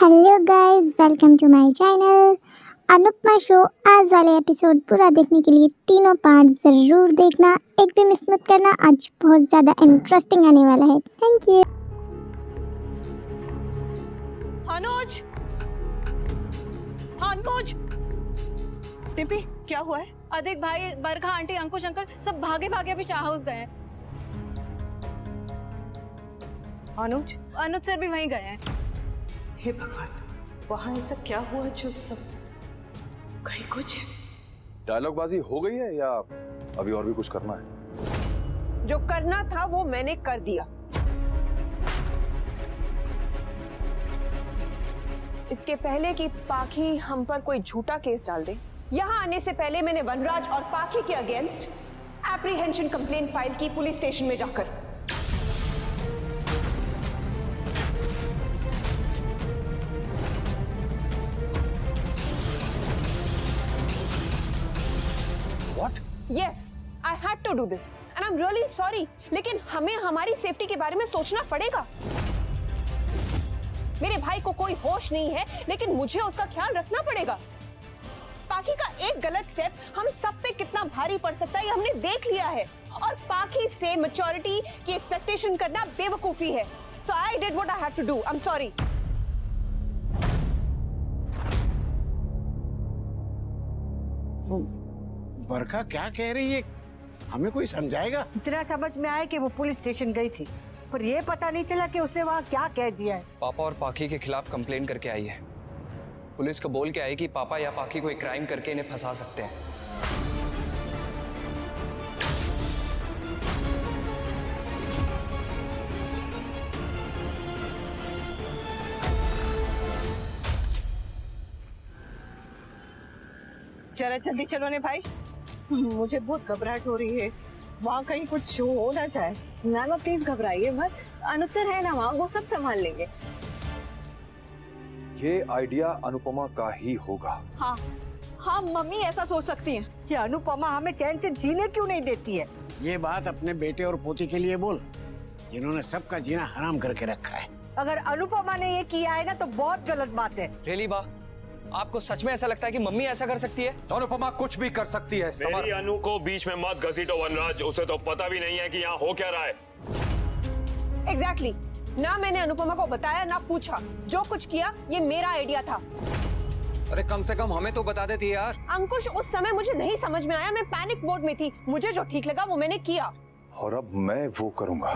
Hello guys, welcome to my channel Anupama show. आज वाले episode पूरा देखने के लिए तीनों पार्ट ज़रूर देखना, एक भी मिस मत करना। आज बहुत ज़्यादा इंटरेस्टिंग आने वाला है। Thank you. अनुज, अनुज, टिम्पी क्या हुआ है? अधिक भाई, बरखा आंटी, अंकुश अंकल सब भागे भागे अभी शाह हाउस गए हैं। अनुज सर भी वहीं गए हैं। हे भगवान, वहाँ ऐसा क्या हुआ जो सब कहीं कुछ डायलॉग बाजी हो गई है या अभी और भी कुछ करना है? जो करना था वो मैंने कर दिया। इसके पहले कि पाखी हम पर कोई झूठा केस डाल दे, यहाँ आने से पहले मैंने वनराज और पाखी के अगेंस्ट एप्रीहेंशन कंप्लेंट फाइल की पुलिस स्टेशन में जाकर। What? Yes, I had to do this, and I'm really sorry. लेकिन हमें हमारी सेफ्टी के बारे में सोचना पड़ेगा। मेरे भाई को कोई होश नहीं है, लेकिन मुझे उसका ख्याल रखना पड़ेगा। पाखी का एक गलत स्टेप हम सब पे कितना भारी पड़ सकता है, ये हमने देख लिया है। और पाखी से मैच्योरिटी की एक्सपेक्टेशन करना बेवकूफी है। So I did what I had to do. I'm sorry. बरखा क्या कह रही है? हमें कोई समझाएगा? इतना समझ में आया कि वो पुलिस स्टेशन गई थी, पर ये पता नहीं चला कि उसने वहाँ क्या कह दिया है। पापा और पाखी के खिलाफ कंप्लेंट करके आई है। पुलिस को बोल के आई कि पापा या पाखी कोई क्राइम करके इन्हें फंसा सकते हैं। जरा जल्दी चलो ने भाई, मुझे बहुत घबराहट हो रही है। वहाँ कहीं कुछ हो ना जाए। मैम प्लीज घबराइए मत, अनुज सर है ना वहाँ, वो सब संभाल लेंगे। ये आइडिया अनुपमा का ही होगा। हाँ हाँ, मम्मी ऐसा सोच सकती हैं। कि अनुपमा हमें चैन से जीने क्यों नहीं देती है। ये बात अपने बेटे और पोती के लिए बोल, जिन्होंने सबका जीना हराम करके रखा है। अगर अनुपमा ने ये किया है ना तो बहुत गलत बात है। रियली बा, आपको सच में ऐसा लगता है कि मम्मी ऐसा कर सकती है? अनुपमा कुछ भी कर सकती है। मेरी अनु को बीच में मत घसीटो वनराज, उसे तो पता भी नहीं है कि यहाँ हो क्या रहा है। Exactly. ना मैंने अनुपमा को बताया ना पूछा, जो कुछ किया ये मेरा आइडिया था। अरे कम से कम हमें तो बता देती यार। अंकुश, उस समय मुझे नहीं समझ में आया, मैं पैनिक मोड में थी। मुझे जो ठीक लगा वो मैंने किया। और अब मैं वो करूंगा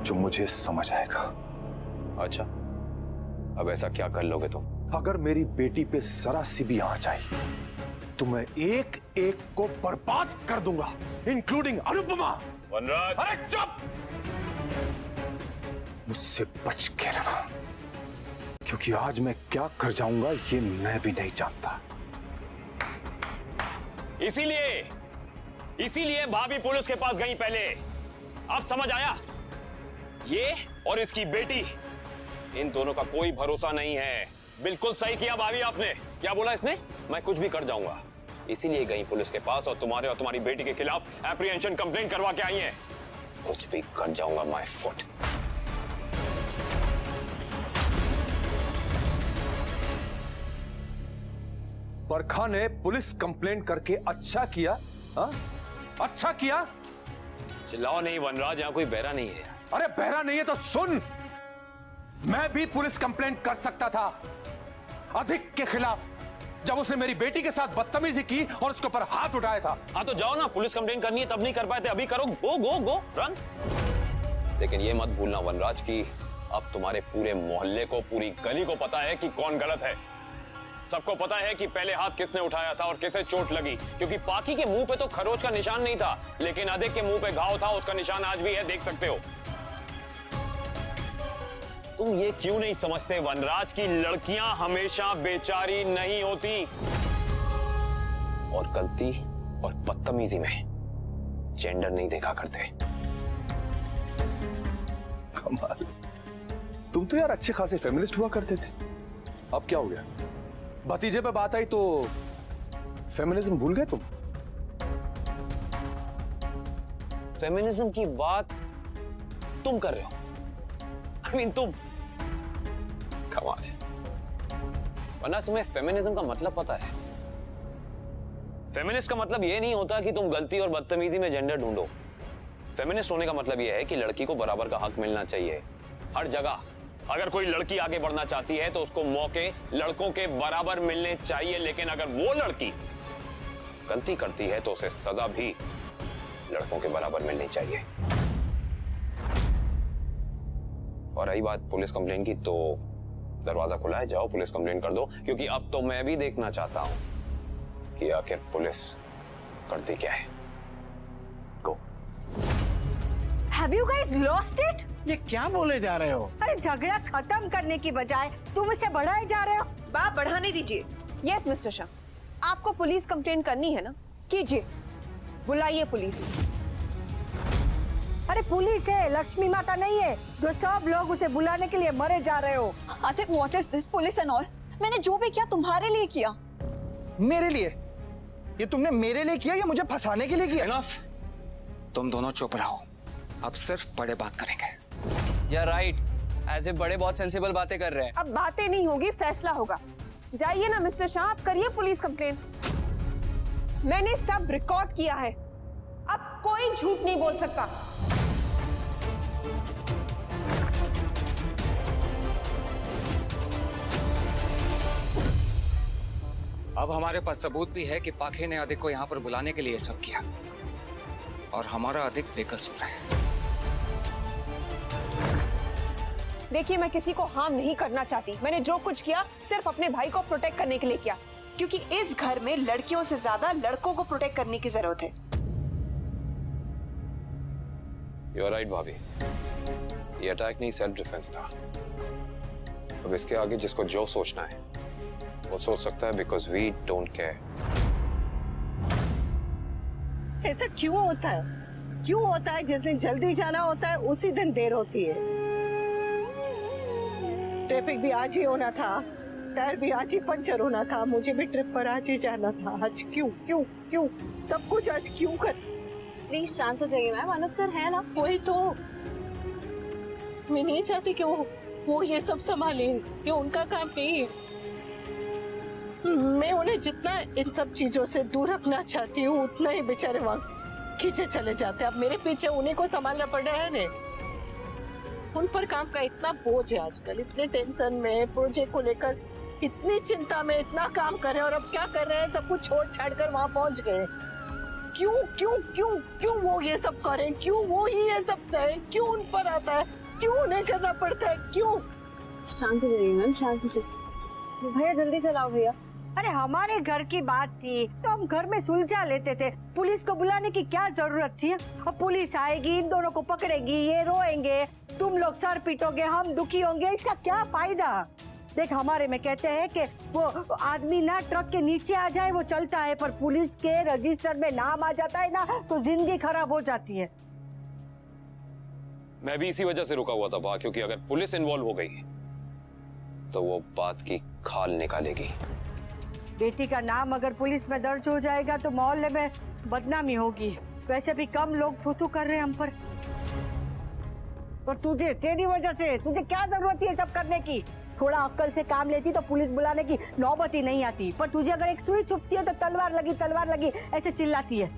जो मुझे समझ आएगा। अच्छा, अब ऐसा क्या कर लोगे तुम? अगर मेरी बेटी पे जरा सी भी आंच आई तो मैं एक एक को बर्बाद कर दूंगा, इंक्लूडिंग अनुपमा। वनराज, अरे चुप! मुझसे बच के रहना, क्योंकि आज मैं क्या कर जाऊंगा ये मैं भी नहीं जानता। इसीलिए भाभी पुलिस के पास गई पहले। अब समझ आया? ये और इसकी बेटी, इन दोनों का कोई भरोसा नहीं है। बिल्कुल सही किया भाभी आपने। क्या बोला इसने? मैं कुछ भी कर जाऊंगा। इसीलिए गई पुलिस के पास और तुम्हारे और तुम्हारी बेटी के खिलाफ एप्रीहेंशन कंप्लेंट करवा के आई हैं। कुछ भी कर जाऊंगा माय फुट। बरखा ने पुलिस कंप्लेंट करके अच्छा किया। हा? अच्छा किया। चिल्लाओ नहीं वनराज, यहाँ कोई बहरा नहीं है। अरे बहरा नहीं है तो सुन, मैं भी पुलिस कंप्लेंट कर सकता था अधिक के खिलाफ, जब उसने मेरी बेटी के साथ बदतमीजी की और उसके ऊपर हाथ उठाया था। हाँ तो जाओ ना, पुलिस कंप्लेंट करनी है तब नहीं कर पाए थे, अभी करो। गो गो गो रन। लेकिन ये मत भूलना वनराज की अब तुम्हारे पूरे मोहल्ले को, पूरी गली को पता है कि कौन गलत है। सबको पता है कि पहले हाथ किसने उठाया था और किसे चोट लगी, क्योंकि पाखी के मुंह पे तो खरोच का निशान नहीं था, लेकिन अधिक के मुंह पे घाव था, उसका निशान आज भी है, देख सकते हो। तुम ये क्यों नहीं समझते वनराज की लड़कियां हमेशा बेचारी नहीं होती, और गलती और बदतमीजी में जेंडर नहीं देखा करते। कमाल, तुम तो यार अच्छे खासे फेमिनिस्ट हुआ करते थे, अब क्या हो गया? भतीजे पे बात आई तो फेमिनिज्म भूल गए तुम? फेमिनिज्म की बात तुम कर रहे हो। I mean, कमाल है। वरना तुम्हें फेमिनिज्म का मतलब पता है? फेमिनिस्ट का मतलब ये नहीं होता कि तुम गलती और बदतमीजी में जेंडर ढूंढो। फेमिनिस्ट होने का मतलब यह है कि लड़की को बराबर का हक मिलना चाहिए हर जगह। अगर कोई लड़की आगे बढ़ना चाहती है तो उसको मौके लड़कों के बराबर मिलने चाहिए, लेकिन अगर वो लड़की गलती करती है तो उसे सजा भी लड़कों के बराबर मिलनी चाहिए। और रही बात पुलिस कंप्लेंट की, तो दरवाजा खुला है, जाओ पुलिस कंप्लेंट कर दो, क्योंकि अब तो मैं भी देखना चाहता हूं कि आखिर पुलिस करती क्या है। गो। Have you guys lost it? ये क्या बोले जा रहे हो? अरे झगड़ा खत्म करने की बजाय तुम इसे बढ़ाए जा रहे हो। बात बढ़ाने दीजिए। यस मिस्टर शाह, आपको पुलिस कंप्लेंट करनी है ना, कीजिए, बुलाइए पुलिस। अरे पुलिस है, लक्ष्मी माता नहीं है जो सब लोग उसे बुलाने के लिए मरे जा रहे हो। Atif, what is this police and all? मैंने जो भी किया तुम्हारे लिए किया। मेरे लिए? ये तुमने मेरे लिए किया या मुझे फंसाने के लिए किया? Enough! तुम दोनों चुप रहो, अब सिर्फ बड़े बात करेंगे। या राइट, एज ए बड़े बहुत सेंसिबल बातें कर रहे हैं। अब बातें नहीं होगी, फैसला होगा। जाइए ना मिस्टर शाह, आप करिए पुलिस कंप्लेंट। मैंने सब रिकॉर्ड किया है, अब कोई झूठ नहीं बोल सकता। अब हमारे पास सबूत भी है कि पाखे ने अधिक को यहाँ पर बुलाने के लिए सब किया, और हमारा अधिक बेकसूर है। देखिए, मैं किसी को हार्म नहीं करना चाहती। मैंने जो कुछ किया सिर्फ अपने भाई को प्रोटेक्ट करने के लिए किया, क्योंकि इस घर में लड़कियों से ज्यादा लड़कों को प्रोटेक्ट करने की जरूरत है। यू आर राइट भाभी, ये अटैक नहीं सेल्फ डिफेंस था। अब इसके आगे जिसको जो सोचना है वो सोच सकता है, बिकॉज वी डोंट केयर। ऐसा क्यों होता है? क्यों होता है? जिस दिन जल्दी जाना होता है उसी दिन देर होती है। ट्रैफिक भी आज ही होना था, टायर भी आज ही पंचर होना था, मुझे भी ट्रिप पर आज ही जाना था। आज क्यों क्यों क्यों सब कुछ आज क्यों कर? प्लीज शांत हो जाइए मैम, अनुज सर है ना। वही तो मैं नहीं चाहती कि वो ये सब संभाले, ये उनका काम नहीं है। मैं उन्हें जितना इन सब चीजों से दूर रखना चाहती हूँ उतना ही बेचारे वहाँ खींचे चले जाते हैं। अब मेरे पीछे उन्हीं को संभालना पड़ रहा है ने। उन पर काम का इतना बोझ है आजकल, इतने टेंशन में, प्रोजेक्ट को लेकर इतनी चिंता में, इतना काम कर रहे हैं और अब क्या कर रहे हैं, सब कुछ छोड़ छाड़ कर वहाँ पहुँच गए। क्यों क्यों क्यों क्यों वो ये सब करें? क्यों वो ही ये सब करें? क्यों उन पर आता है? क्यों उन्हें करना पड़ता है? क्यों? शांत हो जाइए मैम, शांत हो जाइए। भैया जल्दी चलाओ भैया। अरे हमारे घर की बात थी तो हम घर में सुलझा लेते थे, पुलिस को बुलाने की क्या जरूरत थी? अब पुलिस आएगी, इन दोनों को पकड़ेगी, ये रोएंगे, तुम लोग सर पीटोगे, हम दुखी होंगे, इसका क्या फायदा? देख, हमारे में कहते हैं कि वो आदमी ना ट्रक के नीचे आ जाए वो चलता है, पर पुलिस के रजिस्टर में नाम आ जाता है ना तो जिंदगी खराब हो जाती है। मैं भी इसी वजह से रुका हुआ था वहां, क्योंकि अगर पुलिस इन्वॉल्व हो गई तो वो बात की खाल निकालेगी। बेटी का नाम अगर पुलिस में दर्ज हो जाएगा तो मोहल्ले में बदनामी होगी। वैसे भी कम लोग थू-थू कर रहे हैं हम पर। और तुझे, तेरी वजह से, तुझे क्या जरूरत है सब करने की? थोड़ा अक्ल से काम लेती तो पुलिस बुलाने की नौबत ही नहीं आती, पर तुझे अगर एक सुई चुभती है तो तलवार लगी ऐसे चिल्लाती है।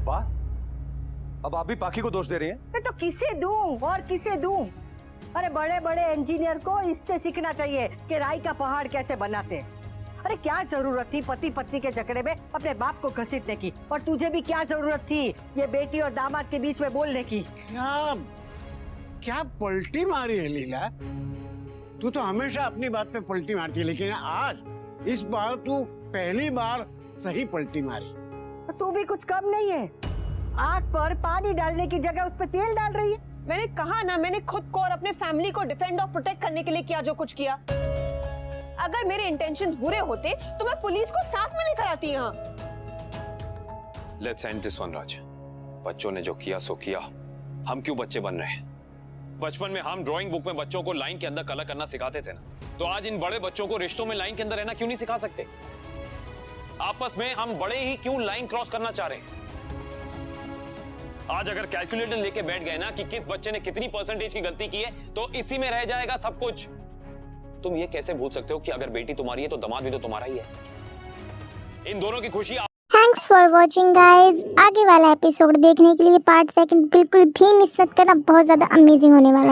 बात अब आप भी पाखी को दोष दे रही हैं? तो किसे दूं और किसे दूं? अरे बड़े बड़े इंजीनियर को इससे सीखना चाहिए कि राई का पहाड़ कैसे बनाते। अरे क्या जरूरत थी पति पत्नी के झगड़े में अपने बाप को घसीटने की? और तुझे भी क्या जरूरत थी ये बेटी और दामाद के बीच में बोलने की? क्या पलटी मारी है लीला? तू तो हमेशा अपनी बात पे पलटी मारती है, लेकिन आज इस बार तू पहली बार सही पलटी मारी। तू भी कुछ कम नहीं है, आग पर पानी डालने की जगह उस पर तेल डाल रही है। मैंने कहा ना, मैंने खुद को और अपने फैमिली को डिफेंड और प्रोटेक्ट करने के लिए किया जो कुछ किया। अगर मेरे इंटेंशंस बुरे होते तो मैं पुलिस को साथ में लेकर आती यहाँ। लेट्स एंड दिस वन राज। बच्चों ने जो किया सो किया, हम क्यों बच्चे बन रहे हैं? बचपन में हम ड्राइंग बुक में बच्चों को लाइन के अंदर कलर करना सिखाते थे ना, तो आज इन बड़े बच्चों को रिश्तों में लाइन के अंदर रहना क्यों नहीं सिखा सकते? आपस में हम बड़े ही क्यों लाइन क्रॉस करना चाह रहे हैं? आज अगर कैलकुलेटर लेके बैठ गए ना कि किस बच्चे ने कितनी परसेंटेज की गलती की है, तो इसी में रह जाएगा सब कुछ। तुम ये कैसे भूल सकते हो कि अगर बेटी तुम्हारी है तो दामाद भी तो तुम्हारा ही है। इन दोनों की खुशी थैंक्स फॉर वॉचिंग गाइज। आगे वाला एपिसोड देखने के लिए पार्ट सेकंड बिल्कुल भी मिस मत करना, बहुत ज़्यादा अमेजिंग होने वाला है।